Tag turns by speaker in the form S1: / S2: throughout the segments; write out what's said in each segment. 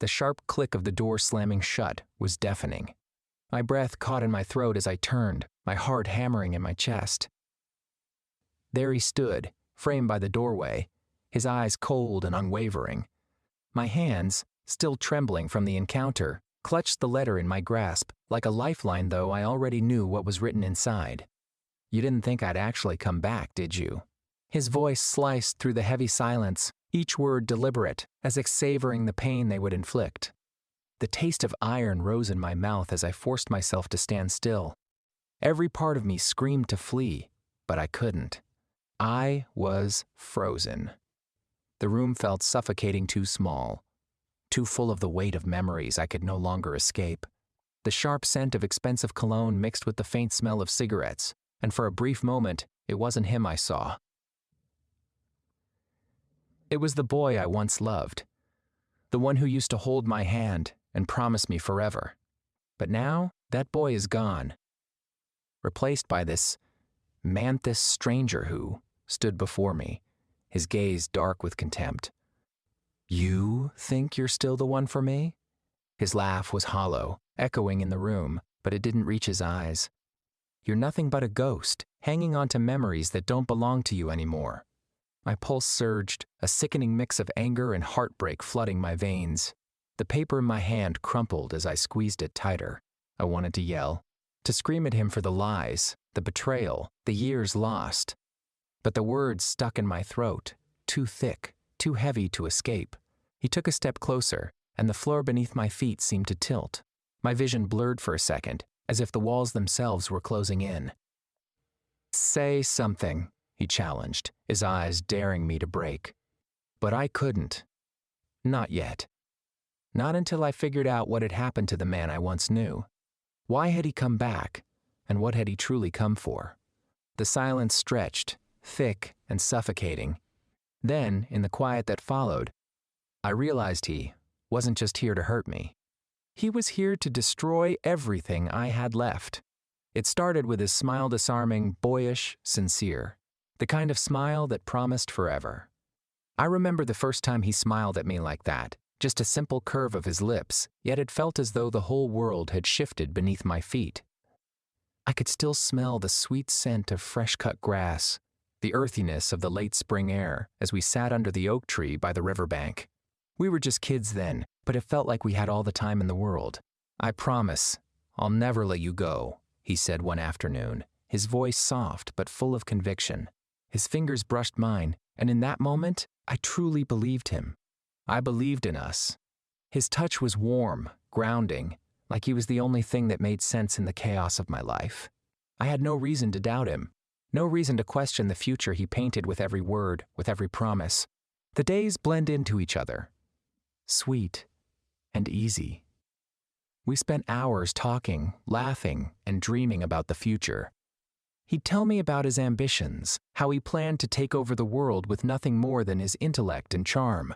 S1: The sharp click of the door slamming shut was deafening. My breath caught in my throat as I turned, my heart hammering in my chest. There he stood, framed by the doorway, his eyes cold and unwavering. My hands, still trembling from the encounter, clutched the letter in my grasp, like a lifeline, though I already knew what was written inside. "You didn't think I'd actually come back, did you?" His voice sliced through the heavy silence, each word deliberate, as if savoring the pain they would inflict. The taste of iron rose in my mouth as I forced myself to stand still. Every part of me screamed to flee, but I couldn't. I was frozen. The room felt suffocating, too small, too full of the weight of memories I could no longer escape. The sharp scent of expensive cologne mixed with the faint smell of cigarettes, and for a brief moment, it wasn't him I saw. It was the boy I once loved, the one who used to hold my hand and promise me forever. But now, that boy is gone, replaced by this manthus stranger who stood before me, his gaze dark with contempt. "You think you're still the one for me?" His laugh was hollow, echoing in the room, but it didn't reach his eyes. "You're nothing but a ghost, hanging on to memories that don't belong to you anymore." My pulse surged, a sickening mix of anger and heartbreak flooding my veins. The paper in my hand crumpled as I squeezed it tighter. I wanted to yell, to scream at him for the lies, the betrayal, the years lost. But the words stuck in my throat, too thick, too heavy to escape. He took a step closer, and the floor beneath my feet seemed to tilt. My vision blurred for a second, as if the walls themselves were closing in. "Say something," he challenged, his eyes daring me to break. But I couldn't. Not yet. Not until I figured out what had happened to the man I once knew. Why had he come back, and what had he truly come for? The silence stretched, thick and suffocating. Then, in the quiet that followed, I realized he wasn't just here to hurt me. He was here to destroy everything I had left. It started with his smile, disarming, boyish, sincere. The kind of smile that promised forever. I remember the first time he smiled at me like that, just a simple curve of his lips, yet it felt as though the whole world had shifted beneath my feet. I could still smell the sweet scent of fresh-cut grass, the earthiness of the late spring air as we sat under the oak tree by the riverbank. We were just kids then, but it felt like we had all the time in the world. "I promise, I'll never let you go," he said one afternoon, his voice soft but full of conviction. His fingers brushed mine, and in that moment, I truly believed him. I believed in us. His touch was warm, grounding, like he was the only thing that made sense in the chaos of my life. I had no reason to doubt him, no reason to question the future he painted with every word, with every promise. The days blend into each other, sweet and easy. We spent hours talking, laughing, and dreaming about the future. He'd tell me about his ambitions, how he planned to take over the world with nothing more than his intellect and charm.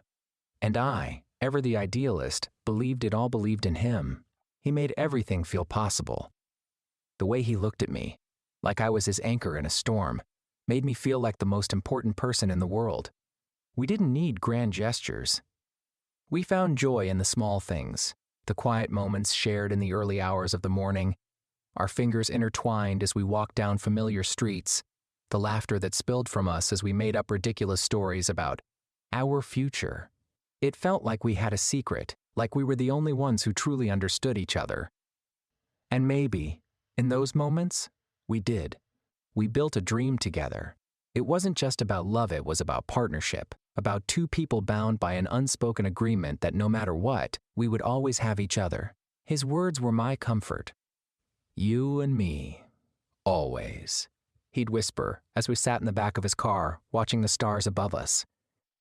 S1: And I, ever the idealist, believed in him. He made everything feel possible. The way he looked at me, like I was his anchor in a storm, made me feel like the most important person in the world. We didn't need grand gestures. We found joy in the small things, the quiet moments shared in the early hours of the morning, our fingers intertwined as we walked down familiar streets, the laughter that spilled from us as we made up ridiculous stories about our future. It felt like we had a secret, like we were the only ones who truly understood each other. And maybe, in those moments, we did. We built a dream together. It wasn't just about love, it was about partnership, about two people bound by an unspoken agreement that no matter what, we would always have each other. His words were my comfort. "You and me, always," he'd whisper as we sat in the back of his car, watching the stars above us.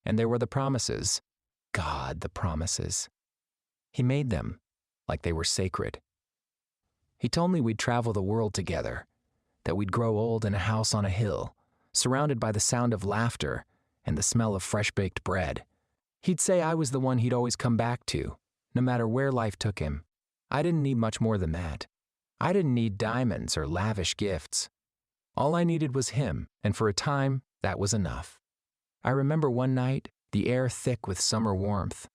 S1: And there were the promises. God, the promises. He made them like they were sacred. He told me we'd travel the world together, that we'd grow old in a house on a hill, surrounded by the sound of laughter and the smell of fresh-baked bread. He'd say I was the one he'd always come back to, no matter where life took him. I didn't need much more than that. I didn't need diamonds or lavish gifts. All I needed was him, and for a time, that was enough. I remember one night, the air thick with summer warmth.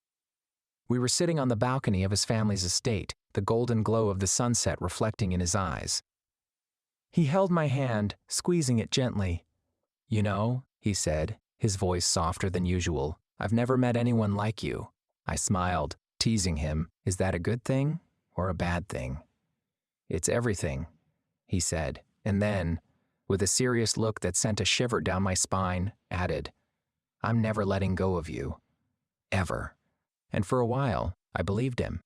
S1: We were sitting on the balcony of his family's estate, the golden glow of the sunset reflecting in his eyes. He held my hand, squeezing it gently. "You know," he said, his voice softer than usual, "I've never met anyone like you." I smiled, teasing him. "Is that a good thing or a bad thing?" "It's everything," he said, and then, with a serious look that sent a shiver down my spine, added, "I'm never letting go of you. Ever." And for a while, I believed him.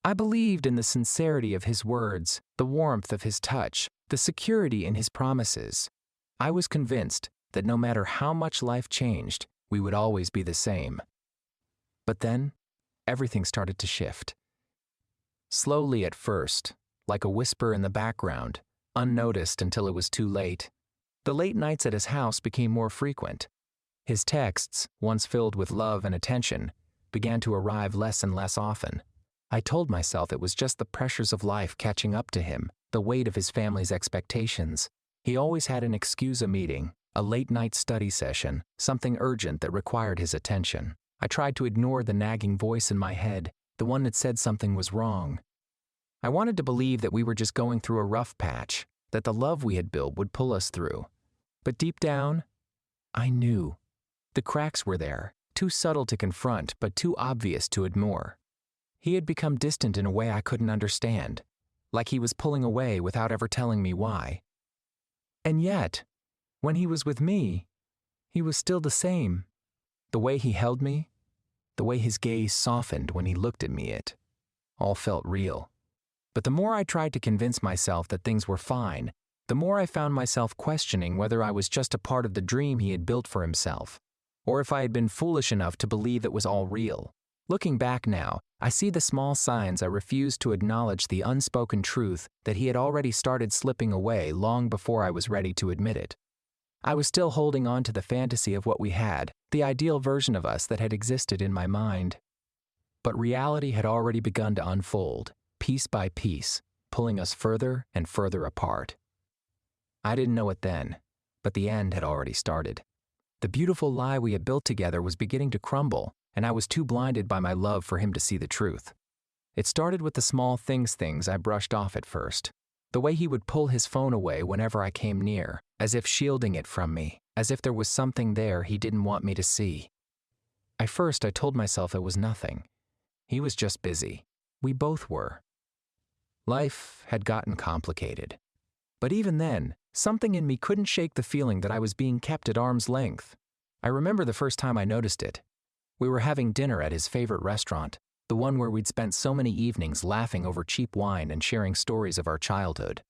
S1: I believed in the sincerity of his words, the warmth of his touch, the security in his promises. I was convinced that no matter how much life changed, we would always be the same. But then, everything started to shift. Slowly at first, like a whisper in the background, unnoticed until it was too late. The late nights at his house became more frequent. His texts, once filled with love and attention, began to arrive less and less often. I told myself it was just the pressures of life catching up to him, the weight of his family's expectations. He always had an excuse: a meeting, a late-night study session, something urgent that required his attention. I tried to ignore the nagging voice in my head, the one that said something was wrong. I wanted to believe that we were just going through a rough patch, that the love we had built would pull us through. But deep down, I knew. The cracks were there, too subtle to confront, but too obvious to ignore. He had become distant in a way I couldn't understand, like he was pulling away without ever telling me why. And yet, when he was with me, he was still the same. The way he held me, the way his gaze softened when he looked at me, it all felt real. But the more I tried to convince myself that things were fine, the more I found myself questioning whether I was just a part of the dream he had built for himself, or if I had been foolish enough to believe it was all real. Looking back now, I see the small signs I refused to acknowledge, the unspoken truth that he had already started slipping away long before I was ready to admit it. I was still holding on to the fantasy of what we had, the ideal version of us that had existed in my mind. But reality had already begun to unfold, piece by piece, pulling us further and further apart. I didn't know it then, but the end had already started. The beautiful lie we had built together was beginning to crumble, and I was too blinded by my love for him to see the truth. It started with the small things I brushed off at first. The way he would pull his phone away whenever I came near, as if shielding it from me, as if there was something there he didn't want me to see. At first, I told myself it was nothing. He was just busy. We both were. Life had gotten complicated. But even then, something in me couldn't shake the feeling that I was being kept at arm's length. I remember the first time I noticed it. We were having dinner at his favorite restaurant, the one where we'd spent so many evenings laughing over cheap wine and sharing stories of our childhood.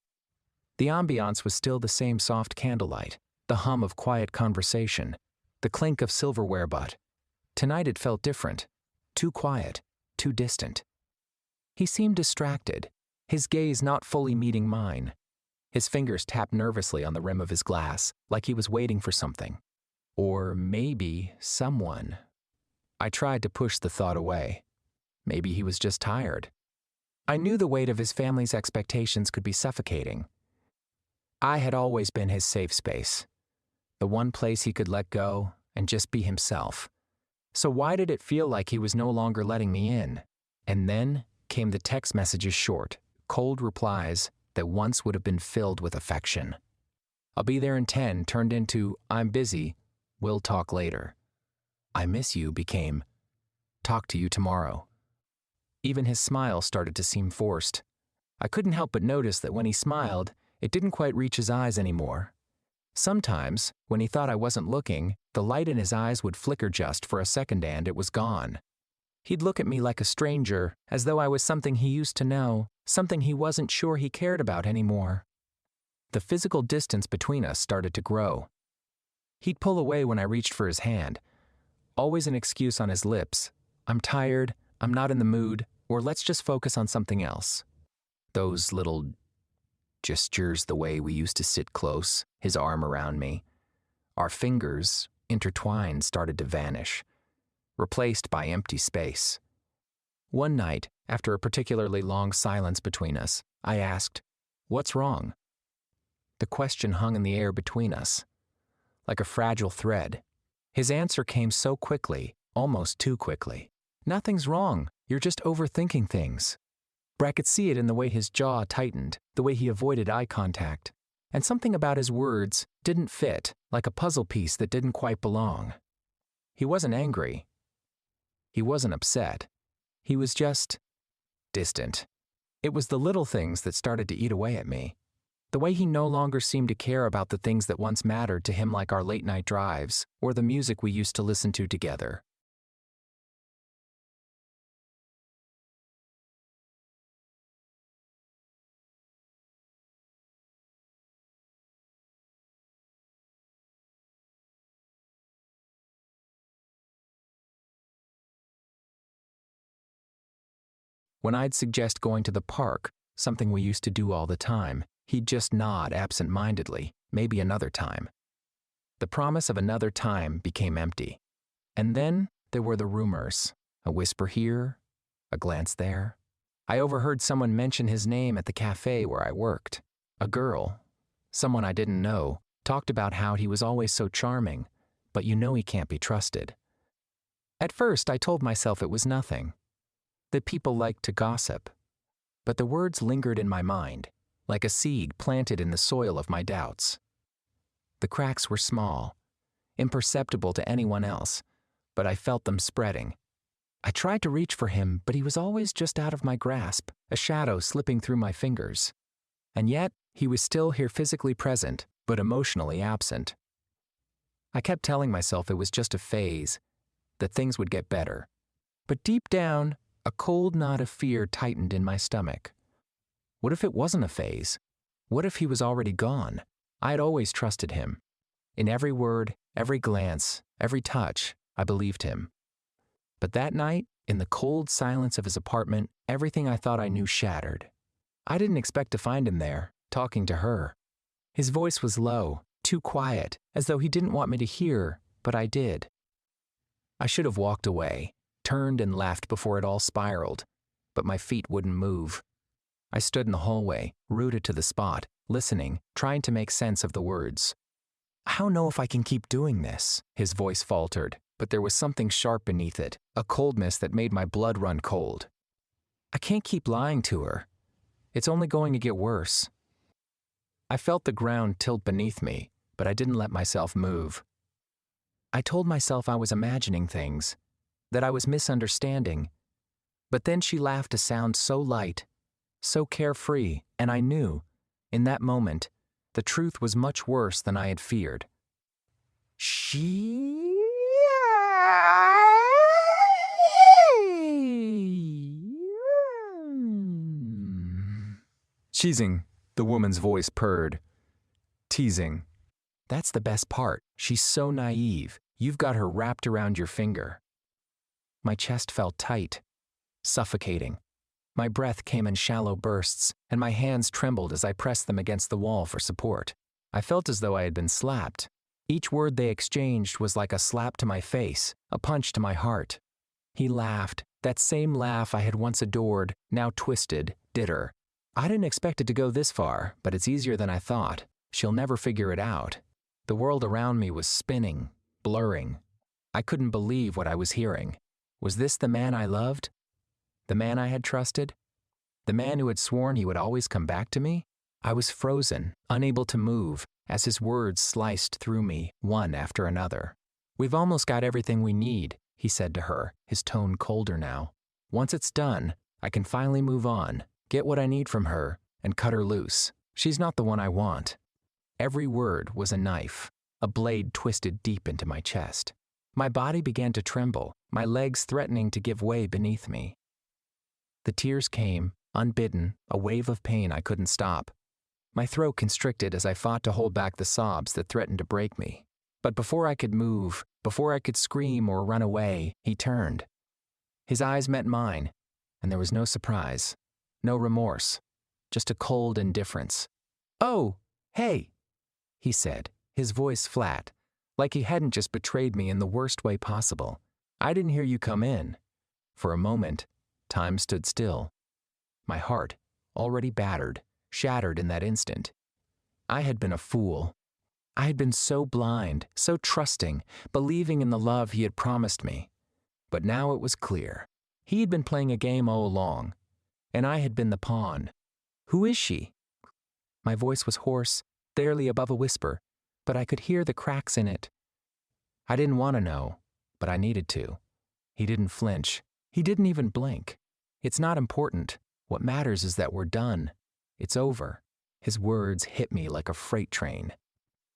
S1: The ambiance was still the same soft candlelight, the hum of quiet conversation, the clink of silverware, but tonight it felt different, too quiet, too distant. He seemed distracted, his gaze not fully meeting mine. His fingers tapped nervously on the rim of his glass, like he was waiting for something. Or maybe someone. I tried to push the thought away. Maybe he was just tired. I knew the weight of his family's expectations could be suffocating. I had always been his safe space, the one place he could let go and just be himself. So why did it feel like he was no longer letting me in? And then came the text messages, short, cold replies that once would have been filled with affection. "I'll be there in 10" turned into "I'm busy, we'll talk later." "I miss you" became "talk to you tomorrow." Even his smile started to seem forced. I couldn't help but notice that when he smiled, it didn't quite reach his eyes anymore. Sometimes, when he thought I wasn't looking, the light in his eyes would flicker just for a second and it was gone. He'd look at me like a stranger, as though I was something he used to know, something he wasn't sure he cared about anymore. The physical distance between us started to grow. He'd pull away when I reached for his hand. Always an excuse on his lips. "I'm tired, I'm not in the mood," or "let's just focus on something else." Those little gestures, the way we used to sit close, his arm around me. Our fingers, intertwined, started to vanish, replaced by empty space. One night, after a particularly long silence between us, I asked, "What's wrong?" The question hung in the air between us, like a fragile thread. His answer came so quickly, almost too quickly. Nothing's wrong, you're just overthinking things. But I could see it in the way his jaw tightened, the way he avoided eye contact. And something about his words didn't fit, like a puzzle piece that didn't quite belong. He wasn't angry. He wasn't upset. He was just distant. It was the little things that started to eat away at me. The way he no longer seemed to care about the things that once mattered to him, like our late-night drives or the music we used to listen to together. When I'd suggest going to the park, something we used to do all the time, he'd just nod absent-mindedly, maybe another time. The promise of another time became empty. And then there were the rumors, a whisper here, a glance there. I overheard someone mention his name at the cafe where I worked. A girl, someone I didn't know, talked about how he was always so charming, but you know he can't be trusted. At first, I told myself it was nothing, that people liked to gossip. But the words lingered in my mind, like a seed planted in the soil of my doubts. The cracks were small, imperceptible to anyone else, but I felt them spreading. I tried to reach for him, but he was always just out of my grasp, a shadow slipping through my fingers. And yet, he was still here, physically present, but emotionally absent. I kept telling myself it was just a phase, that things would get better. But deep down, a cold knot of fear tightened in my stomach. What if it wasn't a phase? What if he was already gone? I had always trusted him. In every word, every glance, every touch, I believed him. But that night, in the cold silence of his apartment, everything I thought I knew shattered. I didn't expect to find him there, talking to her. His voice was low, too quiet, as though he didn't want me to hear, but I did. I should have walked away, turned and left before it all spiraled, but my feet wouldn't move. I stood in the hallway, rooted to the spot, listening, trying to make sense of the words. I don't know if I can keep doing this, his voice faltered, but there was something sharp beneath it, a coldness that made my blood run cold. I can't keep lying to her. It's only going to get worse. I felt the ground tilt beneath me, but I didn't let myself move. I told myself I was imagining things, that I was misunderstanding. But then she laughed, a sound so light, so carefree, and I knew, in that moment, the truth was much worse than I had feared. Cheesing, the woman's voice purred. Teasing. That's the best part. She's so naive. You've got her wrapped around your finger. My chest felt tight, suffocating. My breath came in shallow bursts, and my hands trembled as I pressed them against the wall for support. I felt as though I had been slapped. Each word they exchanged was like a slap to my face, a punch to my heart. He laughed, that same laugh I had once adored, now twisted, bitter. I didn't expect it to go this far, but it's easier than I thought. She'll never figure it out. The world around me was spinning, blurring. I couldn't believe what I was hearing. Was this the man I loved? The man I had trusted? The man who had sworn he would always come back to me? I was frozen, unable to move, as his words sliced through me, one after another. We've almost got everything we need, he said to her, his tone colder now. Once it's done, I can finally move on, get what I need from her, and cut her loose. She's not the one I want. Every word was a knife, a blade twisted deep into my chest. My body began to tremble, my legs threatening to give way beneath me. The tears came, unbidden, a wave of pain I couldn't stop. My throat constricted as I fought to hold back the sobs that threatened to break me. But before I could move, before I could scream or run away, he turned. His eyes met mine, and there was no surprise, no remorse, just a cold indifference. "Oh, hey," he said, his voice flat, like he hadn't just betrayed me in the worst way possible. "I didn't hear you come in." For a moment, time stood still. My heart, already battered, shattered in that instant. I had been a fool. I had been so blind, so trusting, believing in the love he had promised me. But now it was clear. He had been playing a game all along, and I had been the pawn. Who is she? My voice was hoarse, barely above a whisper, but I could hear the cracks in it. I didn't want to know, but I needed to. He didn't flinch. He didn't even blink. It's not important. What matters is that we're done. It's over. His words hit me like a freight train.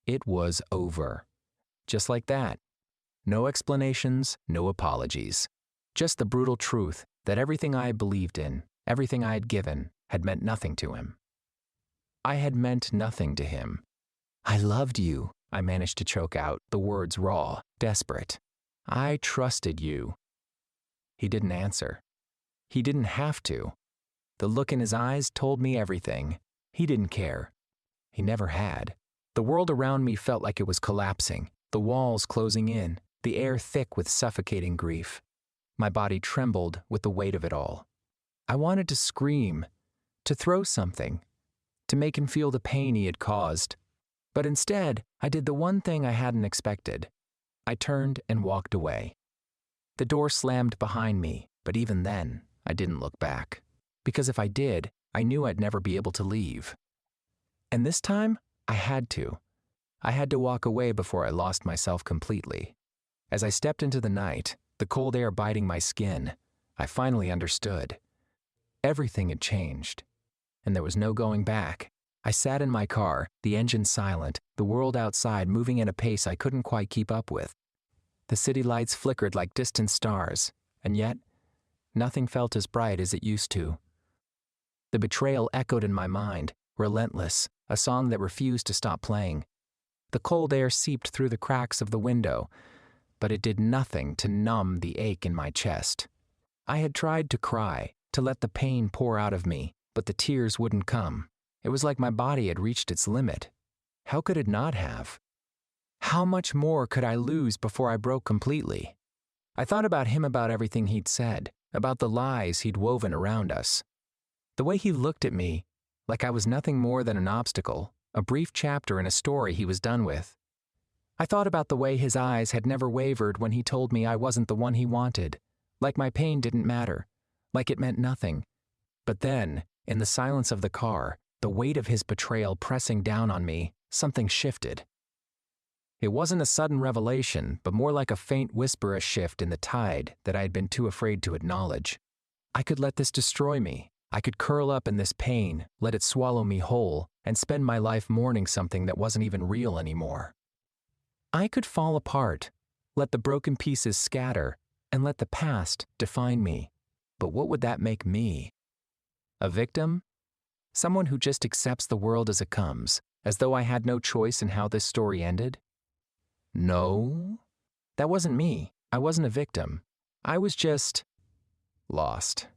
S1: It was over. Just like that. No explanations, no apologies. Just the brutal truth that everything I believed in, everything I had given, had meant nothing to him. I had meant nothing to him. I loved you, I managed to choke out, the words raw, desperate. I trusted you. He didn't answer. He didn't have to. The look in his eyes told me everything. He didn't care. He never had. The world around me felt like it was collapsing, the walls closing in, the air thick with suffocating grief. My body trembled with the weight of it all. I wanted to scream, to throw something, to make him feel the pain he had caused. But instead, I did the one thing I hadn't expected. I turned and walked away. The door slammed behind me, but even then, I didn't look back. Because if I did, I knew I'd never be able to leave. And this time, I had to. I had to walk away before I lost myself completely. As I stepped into the night, the cold air biting my skin, I finally understood. Everything had changed, and there was no going back. I sat in my car, the engine silent, the world outside moving at a pace I couldn't quite keep up with. The city lights flickered like distant stars, and yet, nothing felt as bright as it used to. The betrayal echoed in my mind, relentless, a song that refused to stop playing. The cold air seeped through the cracks of the window, but it did nothing to numb the ache in my chest. I had tried to cry, to let the pain pour out of me, but the tears wouldn't come. It was like my body had reached its limit. How could it not have? How much more could I lose before I broke completely? I thought about him, about everything he'd said, about the lies he'd woven around us. The way he looked at me, like I was nothing more than an obstacle, a brief chapter in a story he was done with. I thought about the way his eyes had never wavered when he told me I wasn't the one he wanted, like my pain didn't matter, like it meant nothing. But then, in the silence of the car, the weight of his betrayal pressing down on me, something shifted. It wasn't a sudden revelation, but more like a faint whisper, a shift in the tide that I had been too afraid to acknowledge. I could let this destroy me. I could curl up in this pain, let it swallow me whole, and spend my life mourning something that wasn't even real anymore. I could fall apart, let the broken pieces scatter, and let the past define me. But what would that make me? A victim? Someone who just accepts the world as it comes, as though I had no choice in how this story ended? No, that wasn't me. I wasn't a victim. I was just lost.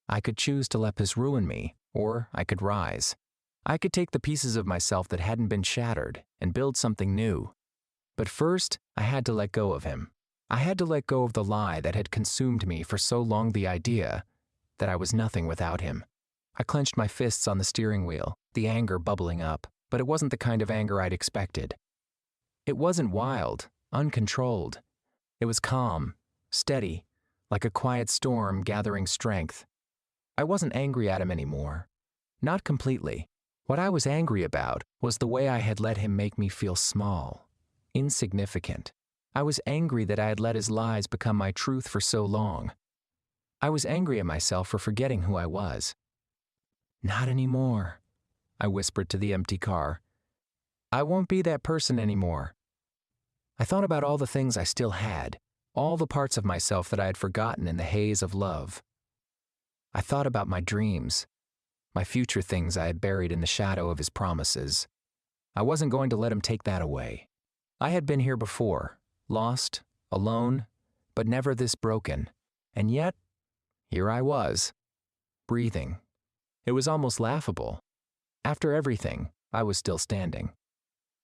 S1: I could choose to let this ruin me, or I could rise. I could take the pieces of myself that hadn't been shattered and build something new. But first, I had to let go of him. I had to let go of the lie that had consumed me for so long, the idea that I was nothing without him. I clenched my fists on the steering wheel, the anger bubbling up, but it wasn't the kind of anger I'd expected. It wasn't wild, uncontrolled. It was calm, steady, like a quiet storm gathering strength. I wasn't angry at him anymore. Not completely. What I was angry about was the way I had let him make me feel small, insignificant. I was angry that I had let his lies become my truth for so long. I was angry at myself for forgetting who I was. Not anymore, I whispered to the empty car. I won't be that person anymore. I thought about all the things I still had, all the parts of myself that I had forgotten in the haze of love. I thought about my dreams, my future things I had buried in the shadow of his promises. I wasn't going to let him take that away. I had been here before, lost, alone, but never this broken. And yet, here I was, breathing. It was almost laughable. After everything, I was still standing.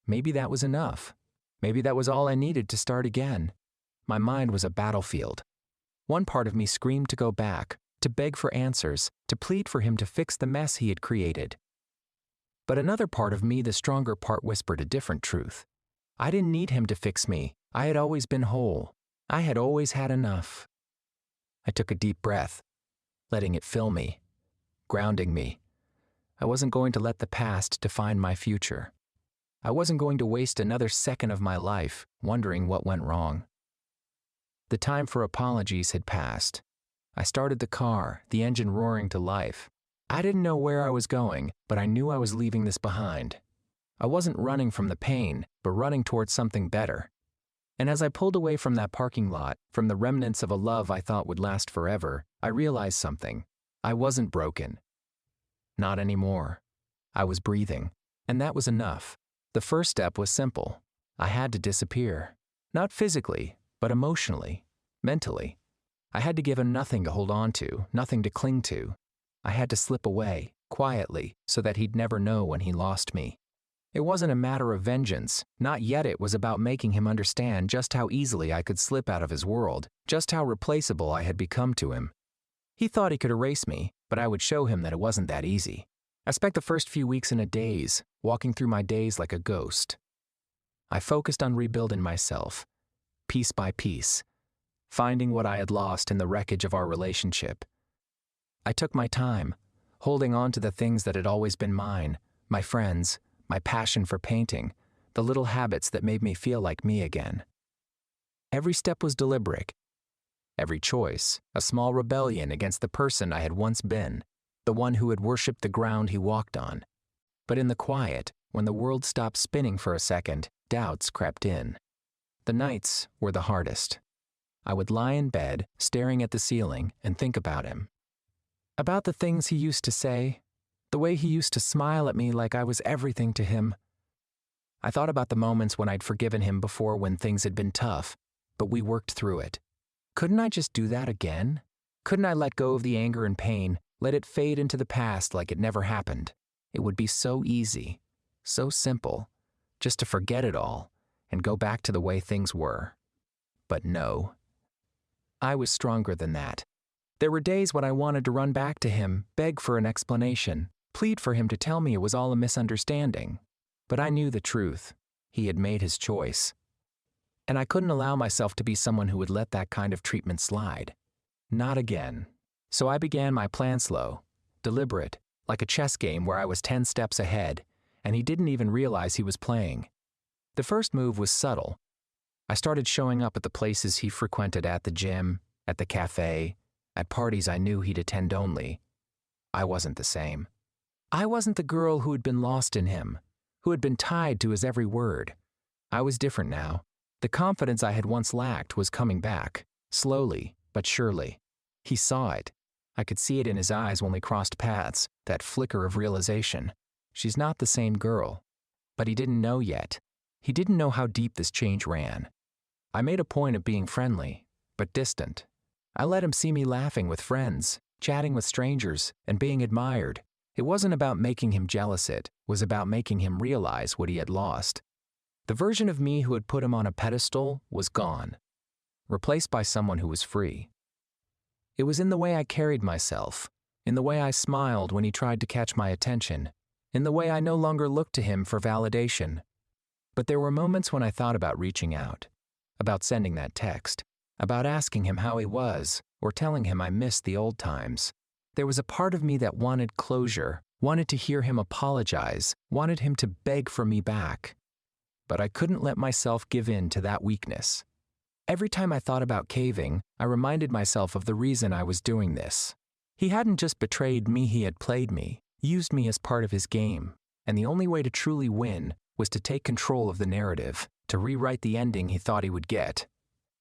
S1: Maybe that was enough. Maybe that was all I needed to start again. My mind was a battlefield. One part of me screamed to go back, to beg for answers, to plead for him to fix the mess he had created. But another part of me, the stronger part, whispered a different truth. I didn't need him to fix me. I had always been whole. I had always had enough. I took a deep breath, letting it fill me, grounding me. I wasn't going to let the past define my future. I wasn't going to waste another second of my life wondering what went wrong. The time for apologies had passed. I started the car, the engine roaring to life. I didn't know where I was going, but I knew I was leaving this behind. I wasn't running from the pain, but running towards something better. And as I pulled away from that parking lot, from the remnants of a love I thought would last forever, I realized something. I wasn't broken. Not anymore. I was breathing, and that was enough. The first step was simple. I had to disappear. Not physically, but emotionally, mentally. I had to give him nothing to hold on to, nothing to cling to. I had to slip away, quietly, so that he'd never know when he lost me. It wasn't a matter of vengeance, not yet. It was about making him understand just how easily I could slip out of his world, just how replaceable I had become to him. He thought he could erase me, but I would show him that it wasn't that easy. I spent the first few weeks in a daze, walking through my days like a ghost. I focused on rebuilding myself, piece by piece, finding what I had lost in the wreckage of our relationship. I took my time, holding on to the things that had always been mine, my friends, my passion for painting, the little habits that made me feel like me again. Every step was deliberate. Every choice, a small rebellion against the person I had once been, the one who had worshipped the ground he walked on. But in the quiet, when the world stopped spinning for a second, doubts crept in. The nights were the hardest. I would lie in bed, staring at the ceiling, and think about him. About the things he used to say, the way he used to smile at me like I was everything to him. I thought about the moments when I'd forgiven him before, when things had been tough, but we worked through it. Couldn't I just do that again? Couldn't I let go of the anger and pain, let it fade into the past like it never happened? It would be so easy, so simple, just to forget it all and go back to the way things were. But no. I was stronger than that. There were days when I wanted to run back to him, beg for an explanation, plead for him to tell me it was all a misunderstanding. But I knew the truth. He had made his choice. And I couldn't allow myself to be someone who would let that kind of treatment slide. Not again. So I began my plan slow, deliberate, like a chess game where I was 10 steps ahead, and he didn't even realize he was playing. The first move was subtle. I started showing up at the places he frequented, at the gym, at the cafe, at parties I knew he'd attend only. I wasn't the same. I wasn't the girl who had been lost in him, who had been tied to his every word. I was different now. The confidence I had once lacked was coming back, slowly but surely. He saw it. I could see it in his eyes when we crossed paths, that flicker of realization. She's not the same girl. But he didn't know yet. He didn't know how deep this change ran. I made a point of being friendly, but distant. I let him see me laughing with friends, chatting with strangers, and being admired. It wasn't about making him jealous, it was about making him realize what he had lost. The version of me who had put him on a pedestal was gone, replaced by someone who was free. It was in the way I carried myself, in the way I smiled when he tried to catch my attention, in the way I no longer looked to him for validation. But there were moments when I thought about reaching out, about sending that text, about asking him how he was, or telling him I missed the old times. There was a part of me that wanted closure, wanted to hear him apologize, wanted him to beg for me back. But I couldn't let myself give in to that weakness. Every time I thought about caving, I reminded myself of the reason I was doing this. He hadn't just betrayed me, he had played me, used me as part of his game, and the only way to truly win was to take control of the narrative, to rewrite the ending he thought he would get.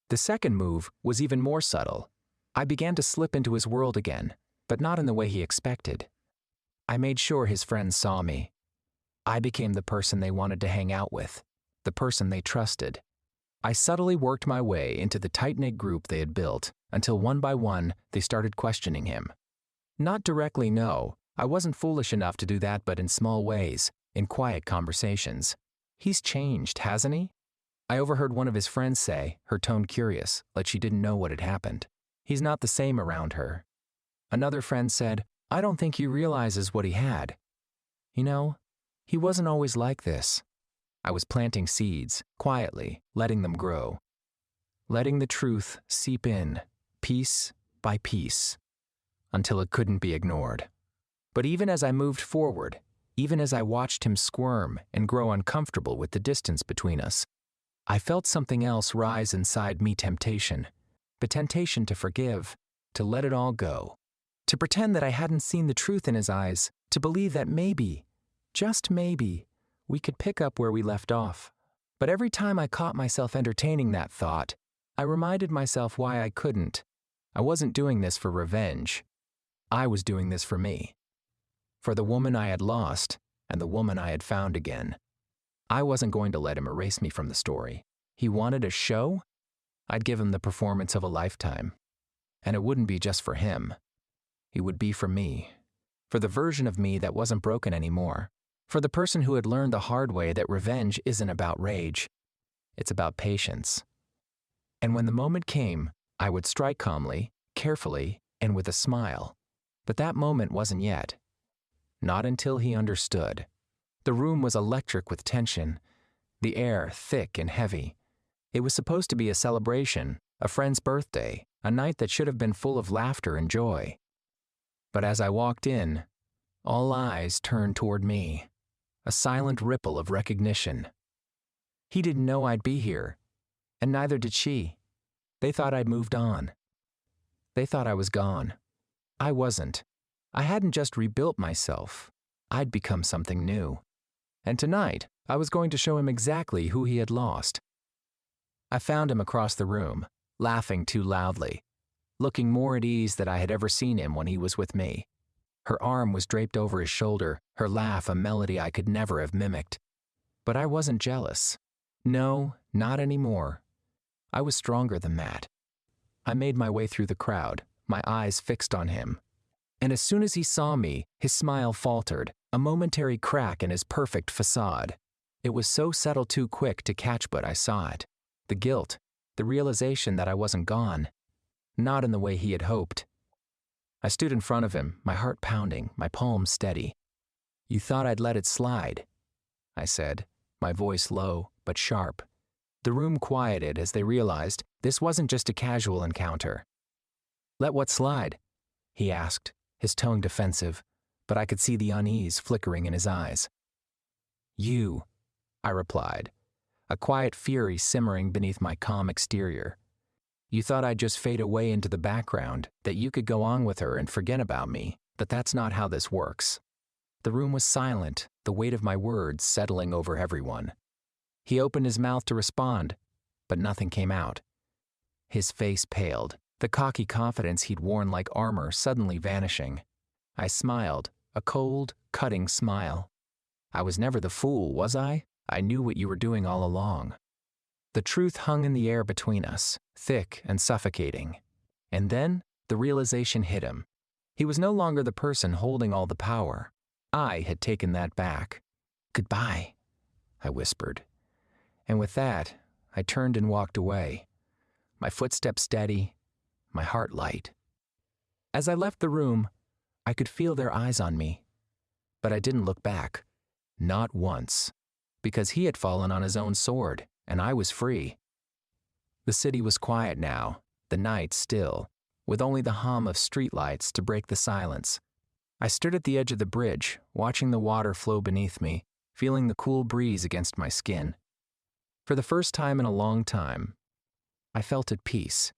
S1: The second move was even more subtle. I began to slip into his world again, but not in the way he expected. I made sure his friends saw me. I became the person they wanted to hang out with, the person they trusted. I subtly worked my way into the tight-knit group they had built, until one by one they started questioning him. Not directly, no. I wasn't foolish enough to do that, but in small ways, in quiet conversations. He's changed, hasn't he? I overheard one of his friends say, her tone curious, like she didn't know what had happened. He's not the same around her. Another friend said, I don't think he realizes what he had. You know, he wasn't always like this. I was planting seeds, quietly, letting them grow. Letting the truth seep in, piece by piece, until it couldn't be ignored. But even as I moved forward, even as I watched him squirm and grow uncomfortable with the distance between us, I felt something else rise inside me, temptation. The temptation to forgive, to let it all go, to pretend that I hadn't seen the truth in his eyes, to believe that maybe, just maybe, we could pick up where we left off. But every time I caught myself entertaining that thought, I reminded myself why I couldn't. I wasn't doing this for revenge. I was doing this for me. For the woman I had lost and the woman I had found again. I wasn't going to let him erase me from the story. He wanted a show? I'd give him the performance of a lifetime. And it wouldn't be just for him. It would be for me. For the version of me that wasn't broken anymore. For the person who had learned the hard way that revenge isn't about rage. It's about patience. And when the moment came, I would strike calmly, carefully, and with a smile. But that moment wasn't yet. Not until he understood. The room was electric with tension, the air thick and heavy. It was supposed to be a celebration, a friend's birthday, a night that should have been full of laughter and joy. But as I walked in, all eyes turned toward me, a silent ripple of recognition. He didn't know I'd be here, and neither did she. They thought I'd moved on. They thought I was gone. I wasn't. I hadn't just rebuilt myself. I'd become something new. And tonight, I was going to show him exactly who he had lost. I found him across the room, laughing too loudly, looking more at ease than I had ever seen him when he was with me. Her arm was draped over his shoulder, her laugh a melody I could never have mimicked. But I wasn't jealous. No, not anymore. I was stronger than that. I made my way through the crowd, my eyes fixed on him. And as soon as he saw me, his smile faltered, a momentary crack in his perfect facade. It was so subtle, too quick to catch, but I saw it. The guilt, the realization that I wasn't gone. Not in the way he had hoped. I stood in front of him, my heart pounding, my palms steady. "You thought I'd let it slide," I said, my voice low but sharp. The room quieted as they realized this wasn't just a casual encounter. "Let what slide?" he asked, his tone defensive, but I could see the unease flickering in his eyes. "You," I replied, a quiet fury simmering beneath my calm exterior. "You thought I'd just fade away into the background, that you could go on with her and forget about me, but that's not how this works." The room was silent, the weight of my words settling over everyone. He opened his mouth to respond, but nothing came out. His face paled, the cocky confidence he'd worn like armor suddenly vanishing. I smiled, a cold, cutting smile. "I was never the fool, was I? I knew what you were doing all along." The truth hung in the air between us, thick and suffocating. And then the realization hit him. He was no longer the person holding all the power. I had taken that back. "Goodbye," I whispered. And with that, I turned and walked away, my footsteps steady, my heart light. As I left the room, I could feel their eyes on me. But I didn't look back. Not once. Because he had fallen on his own sword, and I was free. The city was quiet now, the night still, with only the hum of streetlights to break the silence. I stood at the edge of the bridge, watching the water flow beneath me, feeling the cool breeze against my skin. For the first time in a long time, I felt at peace.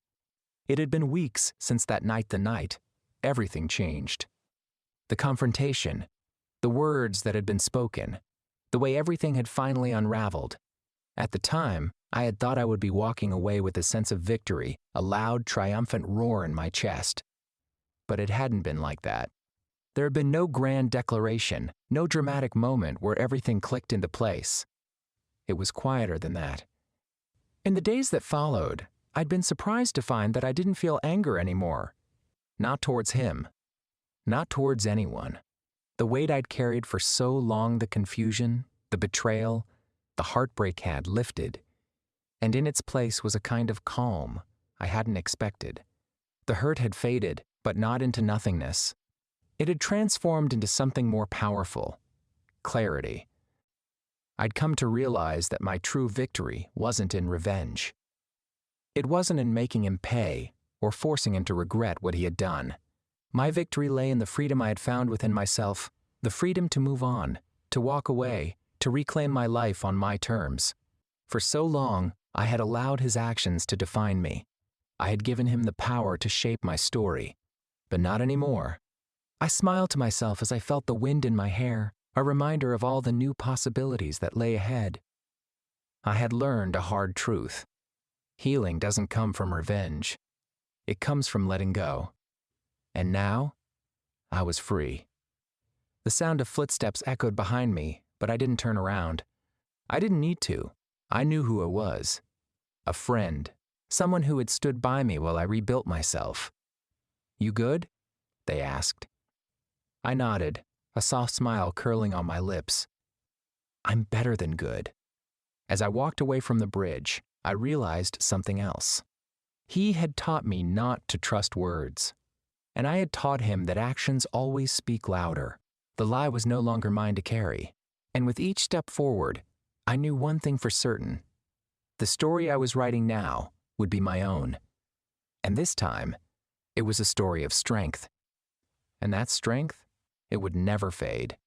S1: It had been weeks since that night. Everything changed. The confrontation, the words that had been spoken, the way everything had finally unraveled. At the time, I had thought I would be walking away with a sense of victory, a loud, triumphant roar in my chest. But it hadn't been like that. There had been no grand declaration, no dramatic moment where everything clicked into place. It was quieter than that. In the days that followed, I'd been surprised to find that I didn't feel anger anymore. Not towards him. Not towards anyone. The weight I'd carried for so long, the confusion, the betrayal, the heartbreak had lifted. And in its place was a kind of calm I hadn't expected. The hurt had faded, but not into nothingness. It had transformed into something more powerful. Clarity. I'd come to realize that my true victory wasn't in revenge. It wasn't in making him pay or forcing him to regret what he had done. My victory lay in the freedom I had found within myself, the freedom to move on, to walk away, to reclaim my life on my terms. For so long, I had allowed his actions to define me. I had given him the power to shape my story. But not anymore. I smiled to myself as I felt the wind in my hair, a reminder of all the new possibilities that lay ahead. I had learned a hard truth. Healing doesn't come from revenge. It comes from letting go. And now, I was free. The sound of footsteps echoed behind me, but I didn't turn around. I didn't need to. I knew who it was. A friend. Someone who had stood by me while I rebuilt myself. "You good?" they asked. I nodded, a soft smile curling on my lips. I'm better than good. As I walked away from the bridge, I realized something else. He had taught me not to trust words, and I had taught him that actions always speak louder. The lie was no longer mine to carry, and with each step forward, I knew one thing for certain. The story I was writing now would be my own. And this time, it was a story of strength. And that strength, it would never fade.